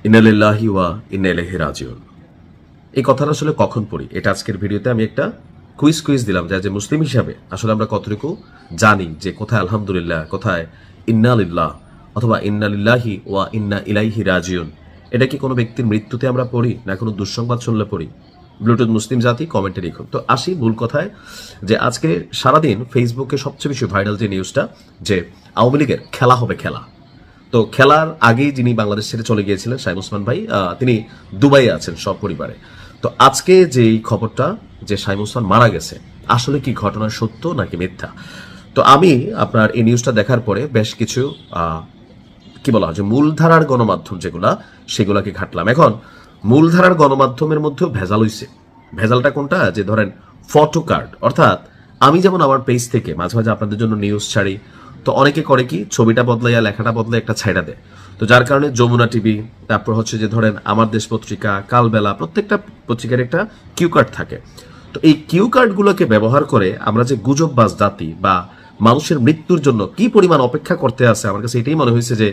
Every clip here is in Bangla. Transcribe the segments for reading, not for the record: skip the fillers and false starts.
ইন্না লিল্লাহি ওয়া ইন্না ইলাইহি রাজিউন। এই কথাটা আসলে কখন পড়ি, এটা আজকের ভিডিওতে আমি একটা কুইজ দিলাম যে মুসলিম হিসাবে আসলে আমরা কতটুকু জানি যে কোথায় আলহামদুলিল্লাহ, কোথায় ইন্না লিল্লাহ অথবা ইন্না লিল্লাহি ওয়া ইন্না ইলাইহি রাজিউন। এটা কি কোনো ব্যক্তির মৃত্যুতে আমরা পড়ি, না কোনো দুঃসংবাদ শুনলে পড়ি? ব্লুটুথ মুসলিম জাতি কমেন্টে লিখুন। তো আসি মূল কথায়, যে আজকে সারাদিন ফেসবুকে সবচেয়ে বেশি ভাইরাল যে নিউজটা, যে আওয়ামী লীগের খেলা হবে খেলা। তো খেলার আগেই যিনি বাংলাদেশ ছেড়ে চলে গিয়েছিলেন শাইম ওসমান ভাই, তিনি দুবাইয়ে আছেন সব পরিবারে। তো আজকে যেই খবরটা যে শাইম ওসমান মারা গেছে, আসলে কি ঘটনা সত্য নাকি মিথ্যা? তো আমি আপনার এই নিউজটা দেখার পরে বেশ কিছু কি বলা হয় যে মূলধারার গণমাধ্যম যেগুলা, সেগুলাকে ঘাটলাম। এখন মূলধারার গণমাধ্যমের মধ্যেও ভেজাল হইছে। ভেজালটা কোনটা? যে ধরেন ফটো কার্ড, অর্থাৎ আমি যেমন আমার পেজ থেকে মাঝে মাঝে আপনাদের জন্য নিউজ ছাড়ি, তো অনেকে করে কি ছবিটা বদলাইয়া লেখাটা বদলাই একটা ছাইড়া দেয়। তো যার কারণে যমুনা টিভি, তারপর হচ্ছে যে ধরেন আমার দেশ পত্রিকা, কালবেলা, প্রত্যেকটা পত্রিকার একটা কিউ কার্ড থাকে। তো এই কিউ কার্ডগুলোকে ব্যবহার করে আমরা যে গুজববাজ জাতি বা মানুষের মৃত্যুর জন্য কি পরিমাণ অপেক্ষা করতে আছে, আমার কাছে এটাই মনে হয়েছে যে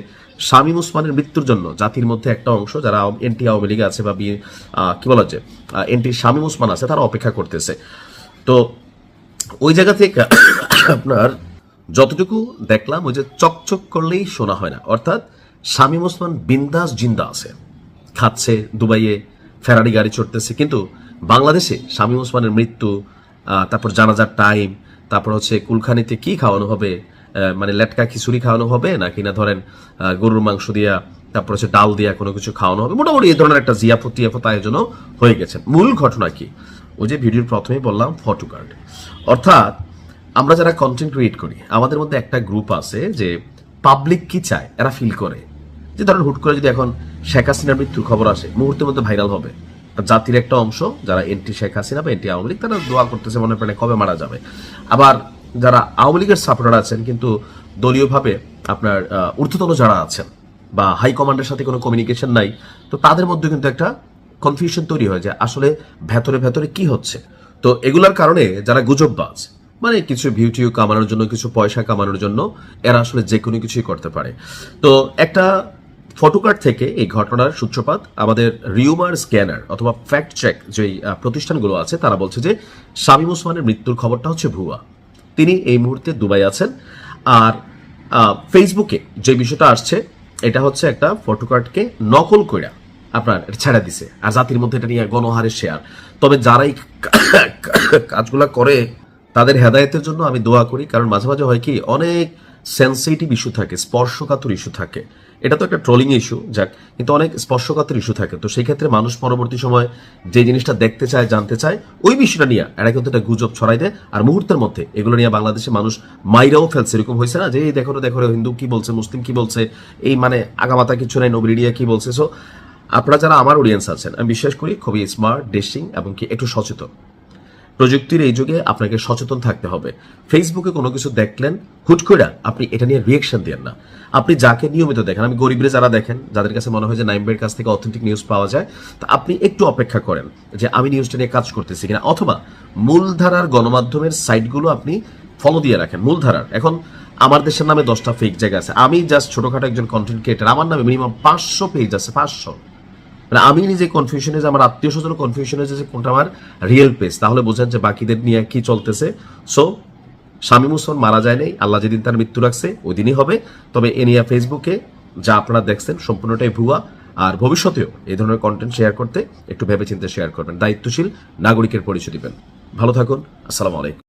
শামীম ওসমানের মৃত্যুর জন্য জাতির মধ্যে একটা অংশ যারা এনটি আওয়ামী লীগ আছে বা কি বলা যায় এনটি শামীম ওসমান আছে, তারা অপেক্ষা করতেছে। তো ওই জায়গা থেকে আপনার যতটুকু দেখলাম, ওই যে চকচক করলেই শোনা হয় না, অর্থাৎ শামীম ওসমান বিন্দাস জিন্দা আছে, খাচ্ছে দুবাইয়ে, ফেরারি গাড়ি চড়তেছে। কিন্তু বাংলাদেশে শামীম ওসমানের মৃত্যু, তারপর জানাজার টাইম, তারপর হচ্ছে কুলখানিতে কি খাওয়ানো হবে, মানে লেটকা খিচুড়ি খাওয়ানো হবে নাকি না ধরেন গরুর মাংস দিয়া, তারপর হচ্ছে ডাল দিয়া কোনো কিছু খাওয়ানো হবে, মোটামুটি এই ধরনের একটা জিয়াফত আয়োজনও হয়ে গেছে। মূল ঘটনা কি? ওই যে ভিডিওর প্রথমেই বললাম ফটো কার্ড। অর্থাৎ আমরা যারা কন্টেন্ট ক্রিয়েট করি, আমাদের মধ্যে একটা গ্রুপ আছে যে পাবলিক কি চায় এরা ফিল করে। যে ধরেন হুট করে যদি এখন শেখ হাসিনার মৃত্যুর খবর আসে, মুহূর্তের মধ্যে ভাইরাল হবে। জাতির একটা অংশ যারা এনটি শেখ হাসিনা বা এনটি আওয়ামী লীগ, তারা দোয়া করতেছে মনে প্রাণে কবে মারা যাবে। আবার যারা আওয়ামী লীগের সাপোর্টার আছেন কিন্তু দলীয়ভাবে আপনার ঊর্ধ্বতন যারা আছেন বা হাই কমান্ডের সাথে কোনো কমিউনিকেশন নাই, তো তাদের মধ্যে কিন্তু একটা কনফিউশন তৈরি হয় যে আসলে ভেতরে ভেতরে কি হচ্ছে। তো এগুলার কারণে যারা গুজববাজ, মানে কিছু ভিউটিউ কামানোর জন্য, কিছু পয়সা কামানোর জন্য এরা আসলে যে কোনো কিছুই করতে পারে। তো একটা ফটোকার্ড থেকে এই ঘটনার সূত্রপাত। আমাদের রিউমার স্ক্যানার অথবা ফ্যাক্ট চেক যেই প্রতিষ্ঠানগুলো আছে, তারা বলছে যে শামীম ওসমানের মৃত্যুর খবরটা হচ্ছে ভুয়া। তিনি এই মুহূর্তে দুবাই আছেন। আর ফেসবুকে যে বিষয়টা আসছে, এটা হচ্ছে একটা ফটোকার্ডকে নকল কইরা আপনার এটা ছেড়া দিছে, আর জাতির মধ্যে এটা নিয়ে গণহারে শেয়ার। তবে যারাই কাজগুলা করে তাদের হেদায়েতের জন্য আমি দোয়া করি, কারণ মাঝে মাঝে হয় কি অনেক সেন্সিটিভ ইস্যু থাকে, স্পর্শকাতর ইস্যু থাকে। এটা তো একটা ট্রোলিং ইস্যু, যাক, কিন্তু অনেক স্পর্শকাতর ইস্যু থাকে। তো সেই ক্ষেত্রে মানুষ পরবর্তী সময় যে জিনিসটা দেখতে চায়, জানতে চায়, ওই বিষয়টা নিয়ে এরা কিন্তু একটা গুজব ছড়াই দেয়। আর মুহূর্তের মধ্যে এগুলো নিয়ে বাংলাদেশে মানুষ মাইরাও ফেলছে। এরকম হয়েছে না যে এই দেখো হিন্দু কি বলছে, মুসলিম কি বলছে, এই মানে আগামাতা কিছু নাই, নবীরিয়া কি বলছে। সো আপনারা যারা আমার অডিয়েন্স আছেন, আমি বিশ্বাস করি খুবই স্মার্ট, ডেশিং এবং কি একটু সচেতন। প্রযুক্তির এই যুগে আপনাকে সচেতন থাকতে হবে। ফেসবুকে কোনো কিছু দেখলেন, হুট করে আপনি এটা নিয়ে রিয়েকশন দেন না। আপনি যাকে নিয়মিত দেখেন, আমি গরিবরে যারা দেখেন, যাদের কাছে মনে হয় যে নাইম ভাইয়ের কাছ থেকে অথেন্টিক নিউজ পাওয়া যায়, তা আপনি একটু অপেক্ষা করেন যে আমি নিউজটা নিয়ে কাজ করতেছি কিনা, অথবা মূলধারার গণমাধ্যমের সাইটগুলো আপনি ফলো দিয়ে রাখেন। মূলধারার এখন আমার দেশের নামে 10টা ফেক জায়গা আছে। আমি জাস্ট ছোটখাটো একজন কন্টেন্ট ক্রিয়েটার, আমার নামে মিনিমাম 500 পেজ আছে, 500। মানে আমি নিজে কনফিউশনে, যে আমার আত্মীয় স্বজন কনফিউশনে যে কোনটা আমার রিয়েল পেজ, তাহলে বোঝেন যে বাকিদের নিয়ে কি চলতেছে। সো শামীম ওসমান মারা যায় নাই, আল্লাহ যেদিন তার মৃত্যু রাখছে ওই দিনই হবে। তবে এ নিয়ে ফেসবুকে যা আপনারা দেখছেন সম্পূর্ণটাই ভুয়া। আর ভবিষ্যতেও এই ধরনের কন্টেন্ট শেয়ার করতে একটু ভেবেচিন্তে শেয়ার করবেন, দায়িত্বশীল নাগরিকের পরিচয় দিবেন। ভালো থাকুন, আসসালামু আলাইকুম।